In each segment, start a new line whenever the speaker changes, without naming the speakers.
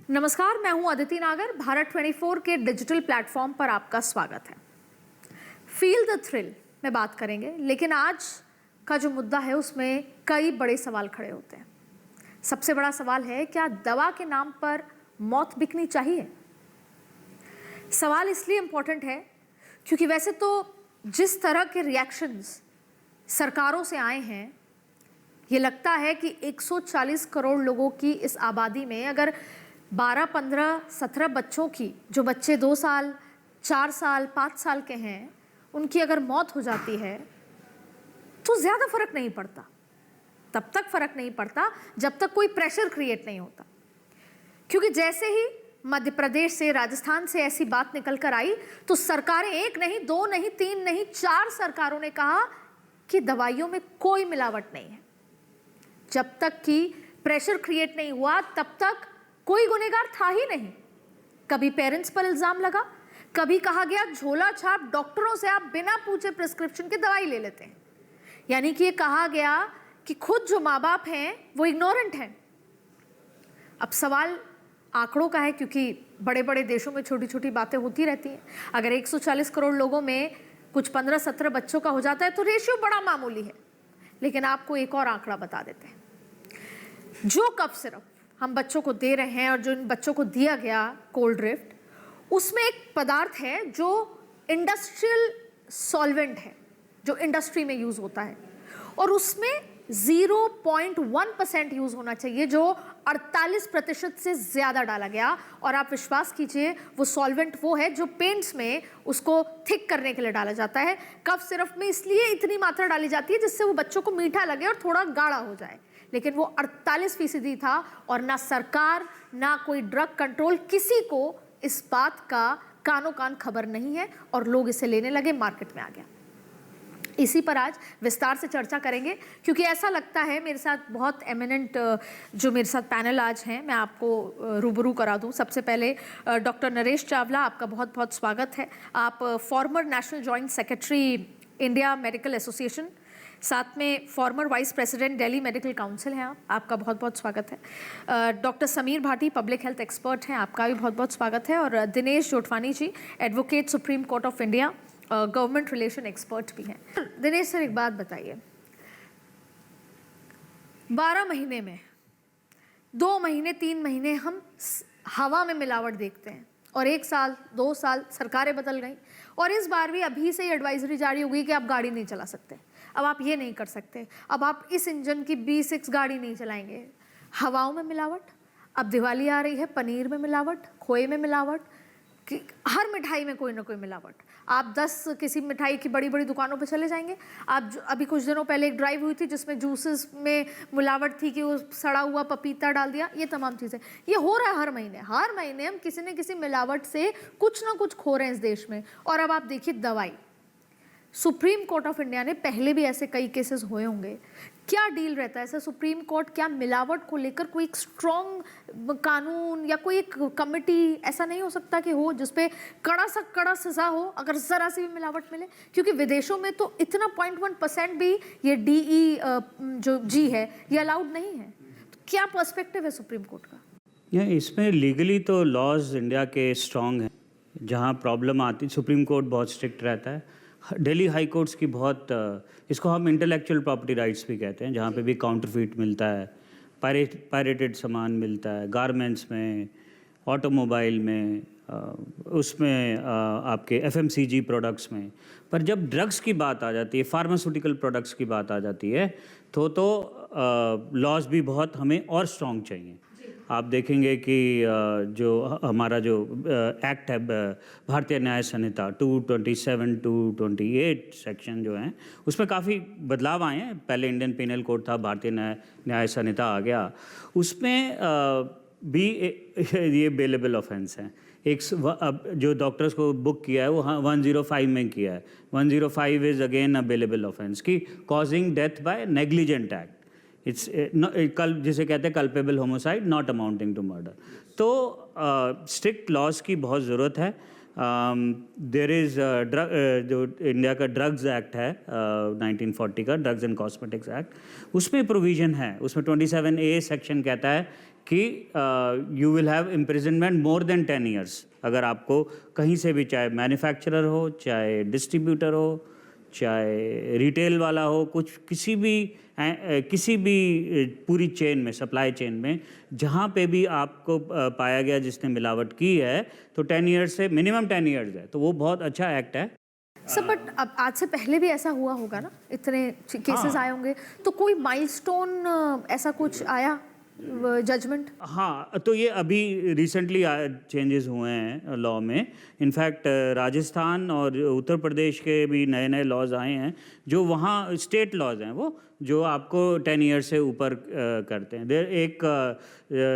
नमस्कार, मैं हूं अदिति नागर। भारत 24 के डिजिटल प्लेटफॉर्म पर आपका स्वागत है। फील द थ्रिल में बात करेंगे, लेकिन आज का जो मुद्दा है उसमें कई बड़े सवाल खड़े होते हैं। सबसे बड़ा सवाल है, क्या दवा के नाम पर मौत बिकनी चाहिए? सवाल इसलिए इम्पोर्टेंट है क्योंकि वैसे तो जिस तरह के रिएक्शंस सरकारों से आए हैं, ये लगता है कि 140 करोड़ लोगों की इस आबादी में अगर 12, 15, 17 बच्चों की, जो बच्चे 2 साल, 4 साल, 5 साल के हैं, उनकी अगर मौत हो जाती है तो ज़्यादा फर्क नहीं पड़ता। तब तक फर्क नहीं पड़ता जब तक कोई प्रेशर क्रिएट नहीं होता। क्योंकि जैसे ही मध्य प्रदेश से, राजस्थान से ऐसी बात निकल कर आई तो सरकारें, एक नहीं, 2 नहीं, 3 नहीं, 4 सरकारों ने कहा कि दवाइयों में कोई मिलावट नहीं है। जब तक कि प्रेशर क्रिएट नहीं हुआ तब तक कोई गुनहगार था ही नहीं। कभी पेरेंट्स पर इल्जाम लगा, कभी कहा गया झोला छाप डॉक्टरों से आप बिना पूछे प्रिस्क्रिप्शन की दवाई ले लेते हैं। यानी कि ये कहा गया कि खुद जो माँ बाप हैं वो इग्नोरेंट हैं। अब सवाल आंकड़ों का है, क्योंकि बड़े बड़े देशों में छोटी छोटी बातें होती रहती हैं। अगर 140 करोड़ लोगों में कुछ 15-17 बच्चों का हो जाता है तो रेशियो बड़ा मामूली है। लेकिन आपको एक और आंकड़ा बता देते हैं। जो कफ सिरप हम बच्चों को दे रहे हैं और जो इन बच्चों को दिया गया कोल्ड ड्रिफ्ट, उसमें एक पदार्थ है जो इंडस्ट्रियल सॉल्वेंट है, जो इंडस्ट्री में यूज होता है, और उसमें 0.1% यूज होना चाहिए, जो 48% से ज्यादा डाला गया। और आप विश्वास कीजिए, वो सॉल्वेंट वो है जो पेंट्स में उसको थिक करने के लिए डाला जाता है। कफ सिरप में इसलिए इतनी मात्रा डाली जाती है जिससे वो बच्चों को मीठा लगे और थोड़ा गाढ़ा हो जाए, लेकिन वो 48% था। और ना सरकार, ना कोई ड्रग कंट्रोल, किसी को इस बात का कानो कान खबर नहीं है और लोग इसे लेने लगे, मार्केट में आ गया। इसी पर आज विस्तार से चर्चा करेंगे, क्योंकि ऐसा लगता है मेरे साथ बहुत एमिनेंट जो मेरे साथ पैनल आज हैं, मैं आपको रूबरू करा दूं। सबसे पहले डॉक्टर नरेश चावला, आपका बहुत बहुत स्वागत है। आप former national joint secretary India medical association, साथ में former vice president Delhi medical council हैं। आपका बहुत बहुत स्वागत है। Doctor Sameer Bhati, public health expert हैं, आपका भी बहुत बहुत स्वागत है। और Dinesh Jotwani ji, advocate supreme court of India, government relation expert भी हैं। दिनेश सर, एक बात बताइए, 12 महीने में 2 महीने, 3 महीने हम हवा में मिलावट देखते हैं, और 1 साल, 2 साल सरकारें बदल गई, और इस बार भी अभी से ही एडवाइजरी जारी हो गई कि आप गाड़ी नहीं चला सकते, अब आप ये नहीं कर सकते, अब आप इस इंजन की B6 गाड़ी नहीं चलाएंगे। हवाओं में मिलावट, अब दिवाली आ रही है, पनीर में मिलावट, खोए में मिलावट, कि हर मिठाई में कोई ना कोई मिलावट। आप 10 किसी मिठाई की बड़ी बड़ी दुकानों पे चले जाएंगे, आप अभी कुछ दिनों पहले एक ड्राइव हुई थी जिसमें जूसेस में मिलावट थी कि वो सड़ा हुआ पपीता डाल दिया। ये तमाम चीज़ें, ये हो रहा है हर महीने हम किसी न किसी मिलावट से कुछ ना कुछ खो रहे हैं इस देश में। और अब आप देखिए दवाई, सुप्रीम कोर्ट ऑफ इंडिया ने, पहले भी ऐसे कई केसेस हुए होंगे, क्या डील रहता है ऐसा सुप्रीम कोर्ट? क्या मिलावट को लेकर कोई एक स्ट्रॉन्ग कानून या कोई एक कमिटी ऐसा नहीं हो सकता कि हो जिसपे कड़ा सजा हो अगर जरा सी भी मिलावट मिले? क्योंकि विदेशों में तो इतना 0.1% भी ये DE जो G है ये अलाउड नहीं है। तो क्या पर्सपेक्टिव है सुप्रीम कोर्ट का?
इसमें लीगली तो लॉज इंडिया के स्ट्रॉन्ग हैं। जहाँ प्रॉब्लम आती, सुप्रीम कोर्ट बहुत स्ट्रिक्ट रहता है। दिल्ली हाई कोर्ट्स की बहुत, इसको हम इंटेलेक्चुअल प्रॉपर्टी राइट्स भी कहते हैं, जहाँ पे भी काउंटरफीट मिलता है, पायरेटेड सामान मिलता है, गारमेंट्स में, ऑटोमोबाइल में, उसमें आपके FMCG प्रोडक्ट्स में। पर जब ड्रग्स की बात आ जाती है, फार्मास्यूटिकल प्रोडक्ट्स की बात आ जाती है, तो लॉज भी बहुत हमें और स्ट्रॉन्ग चाहिए। आप देखेंगे कि जो हमारा जो एक्ट है, भारतीय न्याय संहिता 227, 228 सेक्शन जो हैं, उसमें काफ़ी बदलाव आए हैं। पहले इंडियन पिनल कोड था, भारतीय न्याय संहिता आ गया, उसमें भी ये बेलेबल ऑफेंस है। अब जो डॉक्टर्स को बुक किया है वो 105 में किया है। 105 is again a bailable offence की causing death by negligent act. It's जिसे कहते हैं culpable homicide not amounting to murder. तो स्ट्रिक्ट लॉज की बहुत ज़रूरत है। देयर इज़ जो इंडिया का ड्रग्स एक्ट है 1940 का, ड्रग्स एंड कॉस्मेटिक्स एक्ट, उसमें प्रोविज़न है, उसमें 27A सेक्शन कहता है कि you will have imprisonment more than 10 years अगर आपको कहीं से भी, चाहे मैन्युफैक्चरर हो, चाहे डिस्ट्रीब्यूटर हो, चाहे रिटेल वाला हो, कुछ किसी भी पूरी चेन में, सप्लाई चेन में जहाँ पे भी आपको पाया गया जिसने मिलावट की है, तो 10 ईयर्स से मिनिमम 10 ईयर्स है, तो वो बहुत अच्छा एक्ट है।
सर बट अब आज से पहले भी ऐसा हुआ होगा ना, इतने केसेस आए होंगे, तो कोई माइलस्टोन ऐसा कुछ आया जजमेंट?
हाँ, तो ये अभी रिसेंटली चेंजेस हुए हैं लॉ में। इनफैक्ट राजस्थान और उत्तर प्रदेश के भी नए नए लॉज आए हैं, जो वहाँ स्टेट लॉज हैं वो, जो आपको 10 ईयर से ऊपर करते हैं।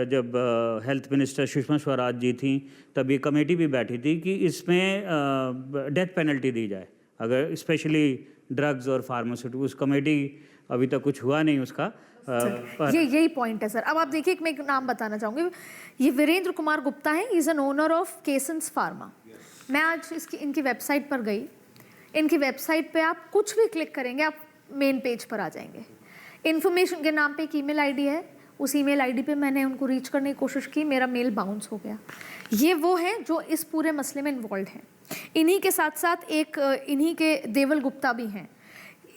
जब हेल्थ मिनिस्टर सुषमा स्वराज जी थी, तब ये कमेटी भी बैठी थी कि इसमें डेथ पेनल्टी दी जाए अगर स्पेशली ड्रग्स और फार्मास्यूटिकल्स। कमेटी अभी तक कुछ हुआ नहीं उसका।
यही पॉइंट है सर। अब आप देखिए, मैं एक नाम बताना चाहूँगी, ये वीरेंद्र कुमार गुप्ता हैं, इज़ एन ओनर ऑफ केसेंस फार्मा। मैं आज इनकी वेबसाइट पर गई। इनकी वेबसाइट पे आप कुछ भी क्लिक करेंगे, आप मेन पेज पर आ जाएंगे। इन्फॉर्मेशन के नाम पे एक ईमेल आईडी है, उस ईमेल आईडी पे मैंने उनको रीच करने की कोशिश की, मेरा मेल बाउंस हो गया। ये वो हैं जो इस पूरे मसले में इन्वॉल्व हैं। इन्हीं के साथ साथ इन्हीं के देवल गुप्ता भी हैं।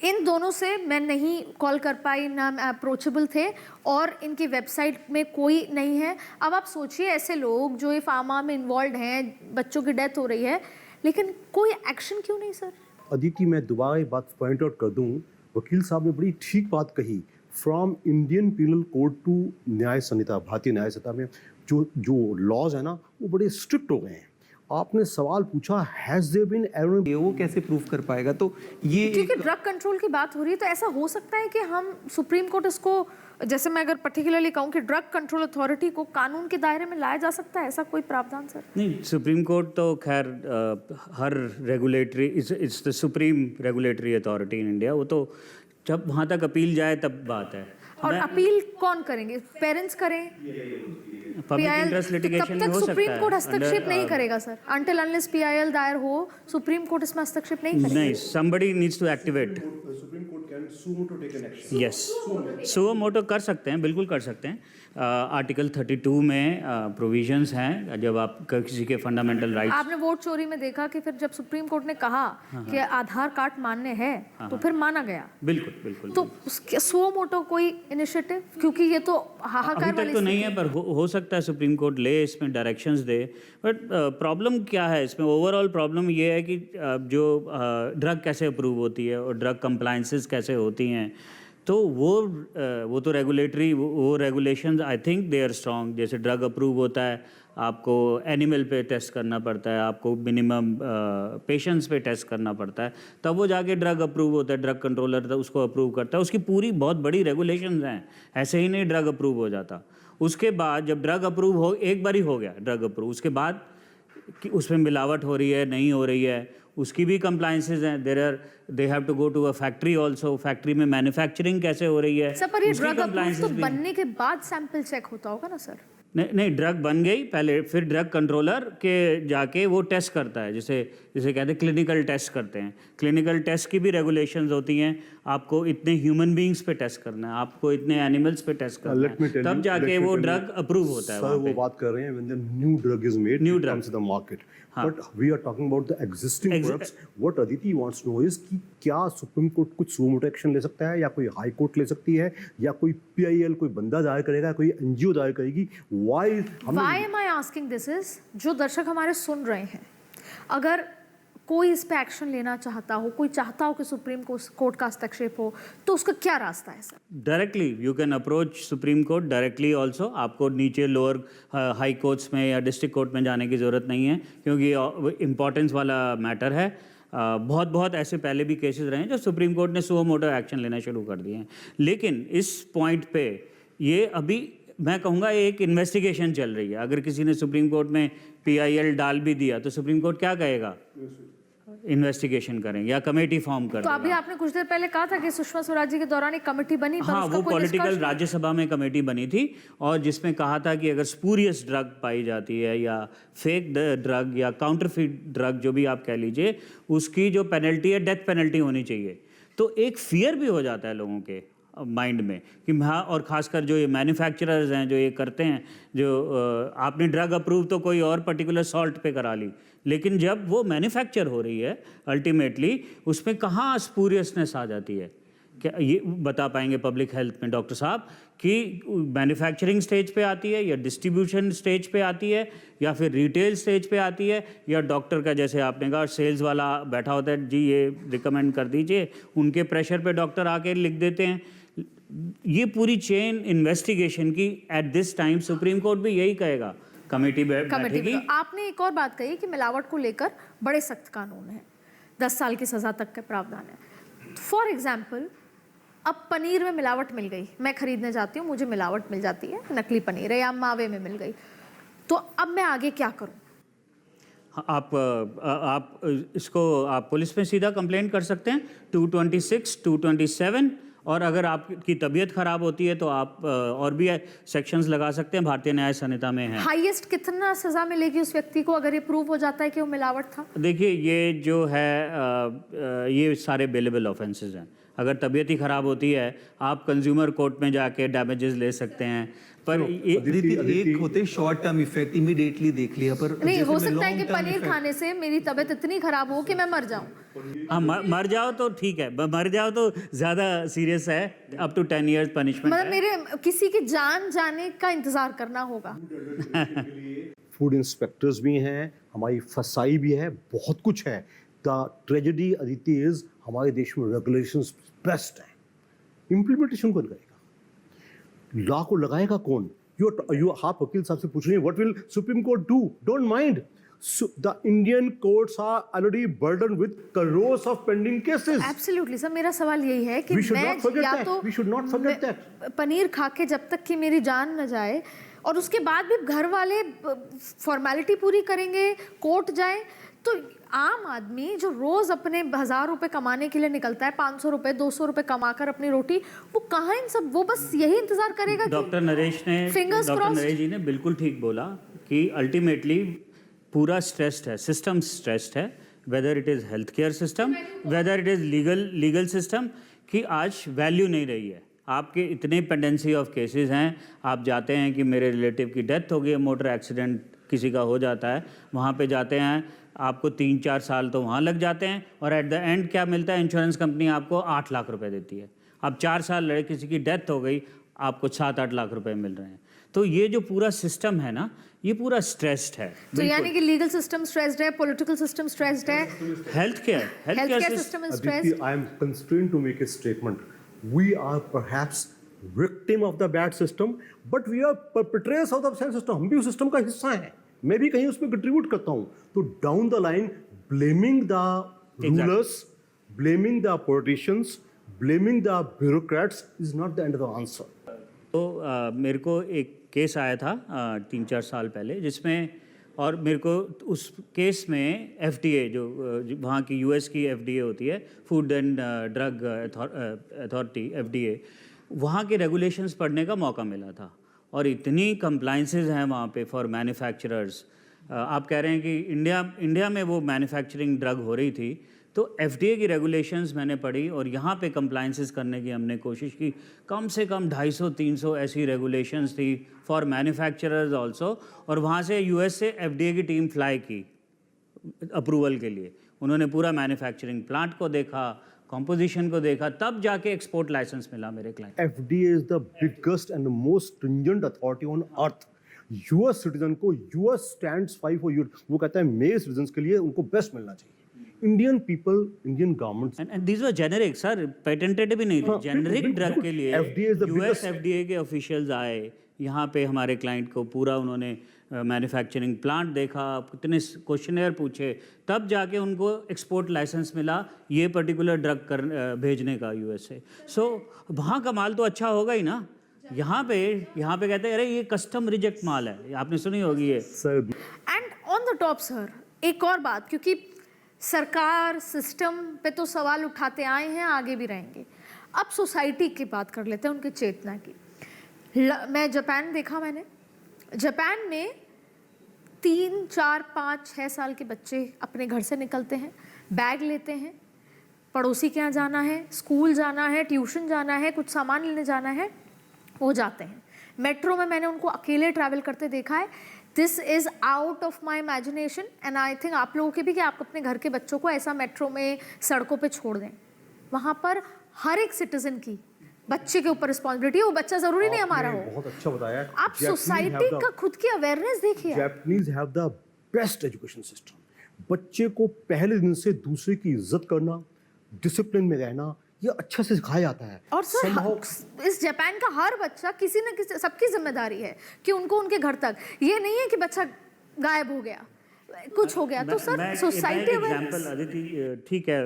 इन दोनों से मैं नहीं कॉल कर पाई, ना अप्रोचेबल थे, और इनकी वेबसाइट में कोई नहीं है। अब आप सोचिए, ऐसे लोग जो ये फार्मा में इन्वॉल्व हैं, बच्चों की डेथ हो रही है, लेकिन कोई एक्शन क्यों नहीं सर?
अदिति, मैं दोबारा ये बात पॉइंट आउट कर दूं, वकील साहब ने बड़ी ठीक बात कही। From Indian Penal Code to Nyaya Sanhita, भारतीय न्याय संहिता में जो लॉज है ना, वो बड़े स्ट्रिक्ट हो गए हैं। आपने सवाल पूछा, हैज देयर बीन एरर,
ये वो कैसे प्रूव कर पाएगा? तो ये
क्योंकि ड्रग कंट्रोल की बात हो रही है, तो ऐसा हो सकता है कि हम सुप्रीम कोर्ट इसको, जैसे मैं अगर पर्टिकुलरली कहूँ कि ड्रग कंट्रोल अथॉरिटी को कानून के दायरे में लाया जा सकता है, ऐसा कोई प्रावधान सर?
नहीं, सुप्रीम कोर्ट तो खैर हर regulatory, it's the supreme regulatory authority in India. वो तो जब वहाँ तक अपील जाए तब बात है।
और अपील कौन करेंगे? पेरेंट्स करें?
पब्लिक इंटरेस्ट लिटिगेशन में हो सकता है।
सुप्रीम कोर्ट हस्तक्षेप नहीं करेगा सर, अंटिल अनलेस PIL दायर हो, सुप्रीम कोर्ट इसमें हस्तक्षेप नहीं करेगा।
नहीं, somebody needs to activate.
Supreme court can sue motu take an action.
Yes, suo motu कर सकते हैं, बिल्कुल कर सकते हैं। आर्टिकल 32 में प्रोविजंस हैं, जब आप किसी के फंडामेंटल राइट्स।
आपने वोट चोरी में देखा कि फिर जब सुप्रीम कोर्ट ने कहा कि आधार कार्ड मान्य है, तो फिर माना गया।
बिल्कुल बिल्कुल।
तो सुओ मोटो कोई इनिशिएटिव, क्योंकि ये तो हाहाकार
अभी तक तो नहीं है, पर हो सकता है सुप्रीम कोर्ट ले इसमें डायरेक्शंस दे। बट प्रॉब्लम क्या है इसमें? ओवरऑल प्रॉब्लम ये है कि जो ड्रग कैसे अप्रूव होती है और ड्रग कंप्लायंसेस कैसे होती हैं, तो वो तो रेगुलेटरी, वो regulations I think they are strong. जैसे ड्रग अप्रूव होता है, आपको एनिमल पे टेस्ट करना पड़ता है, आपको मिनिमम पेशेंट्स पे टेस्ट करना पड़ता है, तब वो जाके ड्रग अप्रूव होता है। ड्रग कंट्रोलर उसको अप्रूव करता है, उसकी पूरी बहुत बड़ी रेगुलेशंस हैं। ऐसे ही नहीं ड्रग अप्रूव हो जाता। उसके बाद जब ड्रग अप्रूव हो, एक बार ही हो गया ड्रग अप्रूव, उसके बाद कि उसमें मिलावट हो रही है नहीं हो रही है, उसकी भी कंप्लायंसेस हैं। They have to go to a factory also. Factory में मैन्युफैक्चरिंग कैसे हो रही है,
सर पर ये
उसकी
ड्रग अप्रूव
compliances
तो
भी हैं।
बनने के बाद सैंपल चेक होता होगा ना सर?
नहीं, ड्रग बन गई पहले, फिर ड्रग कंट्रोलर के जाके वो टेस्ट करता है, जिसे कहते हैं क्लिनिकल टेस्ट करते हैं। क्लिनिकल टेस्ट की भी रेगुलेशंस होती हैं। आपको इतने ह्यूमन बीइंग्स पे टेस्ट करना है, आपको इतने एनिमल्स पे टेस्ट करना है, तब जाके वो ड्रग अप्रूव होता है।
सर वो बात कर रहे हैं when the new drug is made,
New
it
drug.
comes to the market. But we are talking about the existing products. What Aditi wants to know is कि क्या सुप्रीम कोर्ट कुछ suo motu एक्शन ले सकता है, या कोई high court ले सकती है, या कोई PIL कोई बंदा दायर करेगा, कोई NGO दायर करेगी?
Why am I asking this is, जो दर्शक हमारे सुन रहे हैं, अगर कोई इस पे एक्शन लेना चाहता हो, कोई चाहता हो कि सुप्रीम कोर्ट का हस्तक्षेप हो, तो उसका क्या रास्ता है sir?
Directly you can approach supreme court directly also. आपको नीचे लोअर हाई कोर्ट्स में या डिस्ट्रिक्ट कोर्ट में जाने की ज़रूरत नहीं है, क्योंकि इम्पोर्टेंस वाला मैटर है। बहुत ऐसे पहले भी केसेस रहे हैं जो सुप्रीम कोर्ट ने सुओ मोटो एक्शन लेना शुरू कर दिए हैं। लेकिन इस पॉइंट पे ये अभी मैं कहूँगा एक इन्वेस्टिगेशन चल रही है। अगर किसी ने सुप्रीम कोर्ट में PIL डाल भी दिया, तो सुप्रीम कोर्ट क्या कहेगा? इन्वेस्टिगेशन करें या कमेटी फॉर्म कर
तो अभी
देगा।
आपने कुछ देर पहले कहा था कि सुषमा स्वराज जी के दौरान एक कमेटी बनी, पर
हाँ,
उसका
वो
कोई
पॉलिटिकल
निष्कर्ष नहीं।
राज्यसभा में कमेटी बनी थी, और जिसमें कहा था कि अगर स्पूरियस ड्रग पाई जाती है या फेक ड्रग या काउंटरफीट ड्रग जो भी आप कह लीजिए, उसकी जो पेनल्टी है डेथ पेनल्टी होनी चाहिए। तो एक फियर भी हो जाता है लोगों के। माइंड में कि हाँ, और ख़ासकर जो ये मैन्युफैक्चरर्स हैं जो ये करते हैं, जो आपने ड्रग अप्रूव तो कोई और पर्टिकुलर सॉल्ट पे करा ली, लेकिन जब वो मैन्युफैक्चर हो रही है अल्टीमेटली उसमें कहाँ स्पूरियसनेस आ जाती है? क्या ये बता पाएंगे पब्लिक हेल्थ में डॉक्टर साहब कि मैन्युफैक्चरिंग स्टेज पे आती है या डिस्ट्रीब्यूशन स्टेज पे आती है या फिर रिटेल स्टेज पे आती है, या डॉक्टर का जैसे आपने कहा सेल्स वाला बैठा होता है जी ये रिकमेंड कर दीजिए, उनके प्रेशर पे डॉक्टर आके लिख देते हैं। ये पूरी चेन इन्वेस्टिगेशन की at this time supreme court भी यही कहेगा, कमेटी बैठेगी।
आपने एक और बात कही कि मिलावट को लेकर बड़े सख्त कानून है, 10 साल की सजा तक के प्रावधान है। फॉर एग्जाम्पल अब पनीर में मिलावट मिल गई, मैं खरीदने जाती हूँ, मुझे मिलावट मिल जाती है, नकली पनीर है या मावे में मिल गई, तो अब मैं आगे क्या करूँ?
आप इसको आप पुलिस में सीधा कंप्लेंट कर सकते हैं 226, 227, और अगर आपकी तबीयत खराब होती है तो आप और भी सेक्शंस लगा सकते हैं, भारतीय न्याय संहिता में है।
हाईएस्ट कितना सजा मिलेगी उस व्यक्ति को अगर ये प्रूव हो जाता है कि वो मिलावट था?
देखिए ये जो है ये सारे बेलेबल ऑफेंसेस हैं। अगर तबीयत ही खराब होती है आप कंज्यूमर कोर्ट में जाके डैमेजेस ले सकते हैं, पर
एक होते शॉर्ट टर्म इफेक्ट इमीडिएटली देख लिया, पर
नहीं
जैसे
हो
मैं
सकता है
long
कि
term
पनीर
effect-
खाने से मेरी तबीयत इतनी खराब हो कि मैं मर जाऊं।
हाँ, मर जाओ तो ठीक है, मर जाओ तो ज़्यादा सीरियस है, अप टू 10 years पनिशमेंट
मतलब
है।
मेरे किसी की जान जाने का इंतजार करना होगा।
फूड इंस्पेक्टर्स भी हैं, हमारी फसाई भी है, बहुत कुछ है। द ट्रेजेडी अदिति इज हमारे देश में रेगुलेशंस बेस्ट है, इम्प्लीमेंटेशन कौन करेगा? लॉ को लगाएगा कौन? आप वकील साहब से पूछ रहे हैं what will Supreme Court do? Don't mind, the Indian courts are already burden with crores of pending cases.
Absolutely sir, मेरा सवाल यही है कि
We should
मैं
not forget
या
that.
तो
We should not forget
paneer खा के जब तक कि मेरी जान न जाए, और उसके बाद भी घर वाले फॉर्मेलिटी पूरी करेंगे, कोर्ट जाए, तो आम आदमी जो रोज अपने 1000 रुपए कमाने के लिए निकलता है, 500 रुपए 200 रुपए कमाकर अपनी रोटी, वो कहाँ इन सब, वो बस यही इंतजार करेगा।
डॉक्टर नरेश जी ने बिल्कुल ठीक बोला कि अल्टीमेटली पूरा स्ट्रेस्ड है, सिस्टम स्ट्रेस्ड है, whether it is health care system, whether it is legal system, कि आज वैल्यू नहीं रही है। आपके इतने पेंडेंसी ऑफ केसेस हैं, आप जाते हैं कि मेरे रिलेटिव की डेथ हो गई, मोटर एक्सीडेंट किसी का हो जाता है, वहाँ पे जाते हैं, आपको 3-4 साल तो वहाँ लग जाते हैं, और एट द एंड क्या मिलता है? इंश्योरेंस कंपनी आपको 8 लाख रुपए देती है। अब 4 साल लड़े, किसी की डेथ हो गई, आपको 7-8 लाख रुपए मिल रहे हैं। तो ये जो पूरा सिस्टम है ना, ये पूरा स्ट्रेस्ड है।
तो यानी कि लीगल सिस्टम स्ट्रेस्ड है, पॉलिटिकल सिस्टम स्ट्रेस्ड है,
health care
system is
Aditi,
stressed.
I am constrained to make a statement. We are perhaps victim of the bad system, but we are perpetrators of the same system. हम भी उस system का हिस्सा हैं, मैं भी कहीं उसमें कंट्रीब्यूट करता हूँ। तो down the line blaming the rulers, blaming the politicians, blaming the bureaucrats is not the end of the answer.
तो मेरे को एक केस आया था 3-4 साल पहले, जिसमें, और मेरे को उस केस में FDA जो वहाँ की US की FDA होती है, food and drug authority FDA, वहाँ के रेगुलेशंस पढ़ने का मौका मिला था, और इतनी कंप्लाइंसेस हैं वहाँ पे फॉर मैन्युफैक्चरर्स। आप कह रहे हैं कि इंडिया में वो मैन्युफैक्चरिंग ड्रग हो रही थी, तो FDA की रेगुलेशंस मैंने पढ़ी, और यहाँ पे कंप्लाइंसेस करने की हमने कोशिश की। कम से कम 250-300 ऐसी रेगुलेशंस थी फॉर मैन्युफैक्चरर्स आल्सो, और वहाँ से US से FDA की टीम फ्लाई की अप्रूवल के लिए। उन्होंने पूरा मैन्युफैक्चरिंग प्लांट को देखा, कॉम्पोजिशन को देखा, तब जाके एक्सपोर्ट लाइसेंस मिला मेरे client.
FDA is the biggest and the most stringent authority on earth. US citizen को US stands fight for you. वो कहता है मेरे सिटीजन्स के लिए उनको बेस्ट मिलना चाहिए। Indian people, Indian government,
and these were generic sir, patented भी नहीं थे, जेनेरिक ड्रग के लिए
FDA is the
US
biggest-
FDA के ऑफिशियल्स आए यहाँ पे, हमारे क्लाइंट को पूरा उन्होंने मैन्युफैक्चरिंग प्लांट देखा, कितने क्वेश्चनेयर पूछे, तब जाके उनको एक्सपोर्ट लाइसेंस मिला ये पर्टिकुलर ड्रग भेजने का US से। सो वहाँ का माल तो अच्छा होगा ही ना। यहाँ पे कहते हैं अरे ये कस्टम रिजेक्ट माल है, आपने सुनी होगी ये।
Sir
and on the top sir, एक और बात, क्योंकि सरकार सिस्टम पे तो सवाल उठाते आए हैं, आगे भी रहेंगे। अब सोसाइटी की बात कर लेते हैं, उनकी चेतना की। मैं जापान देखा, मैंने जापान में 3, 4, 5, 6 साल के बच्चे अपने घर से निकलते हैं, बैग लेते हैं, पड़ोसी के यहाँ जाना है, स्कूल जाना है, ट्यूशन जाना है, कुछ सामान लेने जाना है, वो जाते हैं। मेट्रो में मैंने उनको अकेले ट्रैवल करते देखा है। This is out of my imagination and I think आप लोगों के भी, कि आप अपने घर के बच्चों को ऐसा मेट्रो में सड़कों पे छोड़ दें। वहाँ पर हर एक सिटीजन की बच्चे के ऊपर रिस्पॉन्सिबिलिटी है। वो बच्चा ज़रूरी नहीं हमारा हो।
बहुत अच्छा बताया।
आप सोसाइटी का खुद की अवेयरनेस देखिए।
Japanese have the best education system. बच्चे को पहले दिन से दूसरे की इज्जत करना, डिसिप्लिन में रहना, ये अच्छा से सिखाया जाता है।
और सर इस जापान का हर बच्चा, किसी न किसी, सबकी जिम्मेदारी है कि उनको उनके घर तक, ये नहीं है कि बच्चा गायब हो गया, कुछ हो गया तो सर सोसाइटी
एग्जांपल अदिति, ठीक है,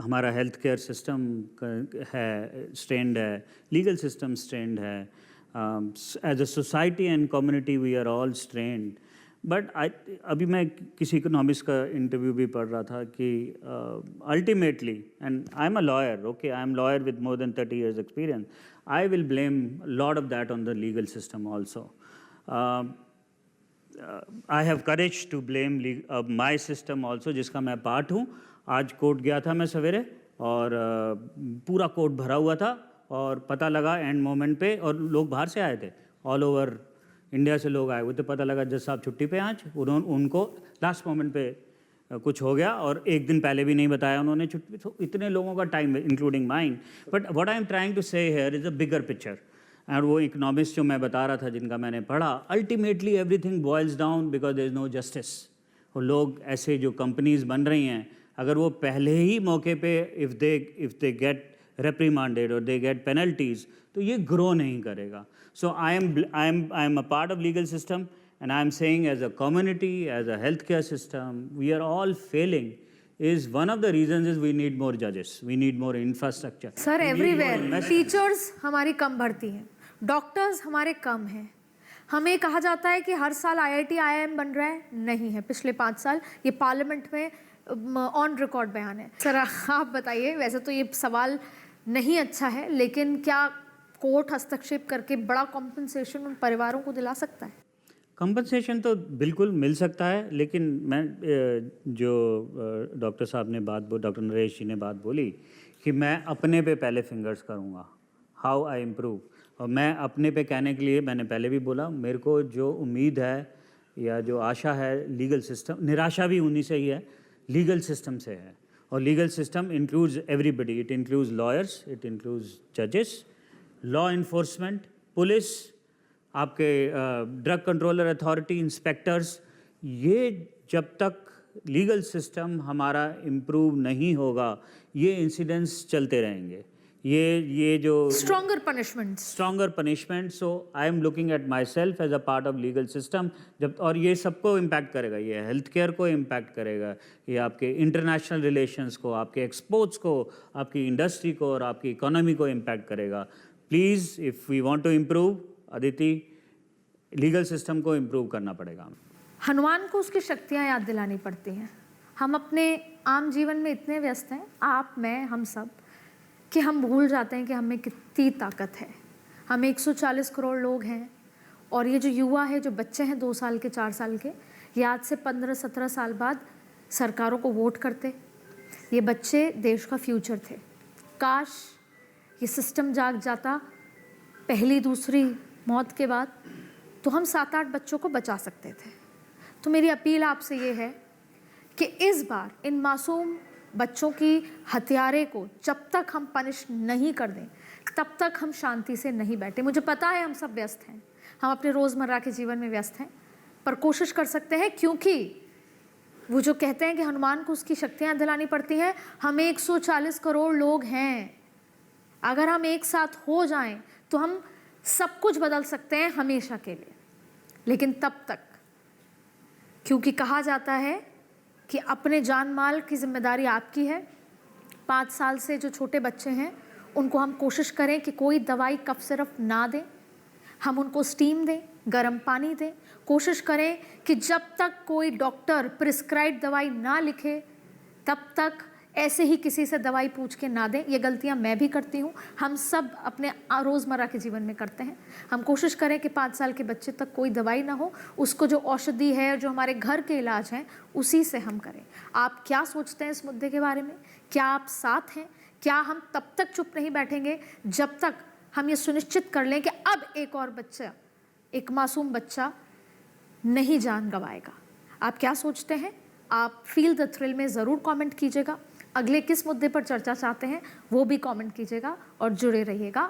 हमारा हेल्थ केयर सिस्टम है स्ट्रेंड है, लीगल सिस्टम स्ट्रेंड है, as a society and community we are all strand. But अभी मैं किसी इकोनॉमिक्स का इंटरव्यू भी पढ़ रहा था कि ultimately, and I am a lawyer, okay, I am lawyer with more than 30 years experience, I will blame lot of that on the legal system also. I have courage to blame my system also, जिसका मैं part हूँ। आज court गया था मैं सवेरे, और पूरा कोर्ट भरा हुआ था, और पता लगा एंड मोमेंट पे, और लोग बाहर से आए थे, ऑल ओवर इंडिया से लोग आए हुए थे, पता लगा जज साहब छुट्टी पे आज, उनको लास्ट मोमेंट पे कुछ हो गया, और एक दिन पहले भी नहीं बताया उन्होंने छुट्टी। तो इतने लोगों का time, including mine. But what I am trying to say here is a bigger picture. और वो इकोनॉमिक्स जो मैं बता रहा था, जिनका मैंने पढ़ा, ultimately everything boils down because there is no justice. और लोग ऐसे जो कंपनीज बन रही हैं, अगर वो पहले ही मौके पे if they get reprimanded or they get penalties, तो ये ग्रो नहीं करेगा। So I am a part of legal system, and I am saying as a community, as a healthcare system, we are all failing. Is one of the reasons is we need more judges, we need more infrastructure.
Sir everywhere teachers हमारी कम भर्ती हैं, doctors हमारे कम हैं। हमें कहा जाता है कि हर साल IIT IIM बन रहा है, नहीं है। पिछले 5 साल ये पार्लियामेंट में ऑन रिकॉर्ड बयान है। सर आप बताइए, वैसे तो ये सवाल नहीं अच्छा है, लेकिन क्या कोर्ट हस्तक्षेप करके बड़ा कॉम्पनसेशन उन परिवारों को दिला सकता है?
कंपनसेशन तो बिल्कुल मिल सकता है, लेकिन मैं जो डॉक्टर साहब ने डॉक्टर नरेश जी ने बात बोली कि मैं अपने पे पहले फिंगर्स करूँगा, हाउ आई इम्प्रूव। और मैं अपने पे कहने के लिए, मैंने पहले भी बोला, मेरे को जो उम्मीद है या जो आशा है लीगल सिस्टम, निराशा भी उन्हीं से ही है, लीगल सिस्टम से है। और legal system includes everybody, it includes lawyers, it includes जजेस, लॉ इन्फोर्समेंट, पुलिस, आपके ड्रग कंट्रोलर अथॉरिटी, इंस्पेक्टर्स। ये जब तक लीगल सिस्टम हमारा इम्प्रूव नहीं होगा, ये इंसिडेंट्स चलते रहेंगे। ये जो
stronger punishment.
So I am looking at myself as a part of legal system. जब, और ये सबको इम्पैक्ट करेगा, ये हेल्थ केयर को इम्पैक्ट करेगा, ये आपके इंटरनेशनल रिलेशंस को, आपके एक्सपोर्ट्स को, आपकी इंडस्ट्री को और आपकी इकोनॉमी को इम्पैक्ट करेगा। Please, if we want to improve, Aditi, legal system को इम्प्रूव करना पड़ेगा।
हनुमान को उसकी शक्तियाँ याद दिलानी पड़ती हैं। हम अपने आम जीवन में इतने व्यस्त हैं, आप, मैं, हम सब, कि हम भूल जाते हैं कि हमें कितनी ताकत है। हम 140 करोड़ लोग हैं, और ये जो युवा है, जो बच्चे हैं 2 साल के, 4 साल के, ये आज से 15-17 साल बाद सरकारों को वोट करते। ये बच्चे देश का फ्यूचर थे। काश ये सिस्टम जाग जाता पहली दूसरी मौत के बाद, तो हम 7-8 बच्चों को बचा सकते थे। तो मेरी अपील आपसे ये है कि इस बार इन मासूम बच्चों की हत्यारे को जब तक हम पनिश नहीं कर दें, तब तक हम शांति से नहीं बैठे। मुझे पता है हम सब व्यस्त हैं, हम अपने रोज़मर्रा के जीवन में व्यस्त हैं, पर कोशिश कर सकते हैं, क्योंकि वो जो कहते हैं कि हनुमान को उसकी शक्तियाँ दिलानी पड़ती हैं, हम 140 करोड़ लोग हैं। अगर हम एक साथ हो जाएं तो हम सब कुछ बदल सकते हैं हमेशा के लिए। लेकिन तब तक, क्योंकि कहा जाता है कि अपने जान माल की जिम्मेदारी आपकी है। 5 साल से जो छोटे बच्चे हैं, उनको हम कोशिश करें कि कोई दवाई कफ सिरप ना दें, हम उनको स्टीम दें, गर्म पानी दें। कोशिश करें कि जब तक कोई डॉक्टर प्रिस्क्राइब दवाई ना लिखे, तब तक ऐसे ही किसी से दवाई पूछ के ना दें। ये गलतियां मैं भी करती हूँ, हम सब अपने रोज़मर्रा के जीवन में करते हैं। हम कोशिश करें कि 5 साल के बच्चे तक कोई दवाई ना हो, उसको जो औषधि है, जो हमारे घर के इलाज हैं, उसी से हम करें। आप क्या सोचते हैं इस मुद्दे के बारे में? क्या आप साथ हैं? क्या हम तब तक चुप नहीं बैठेंगे जब तक हम ये सुनिश्चित कर लें कि अब एक और बच्चा, एक मासूम बच्चा नहीं जान गंवाएगा? आप क्या सोचते हैं? आप फील द थ्रिल में ज़रूर कमेंट कीजिएगा। अगले किस मुद्दे पर चर्चा चाहते हैं वो भी कमेंट कीजिएगा और जुड़े रहिएगा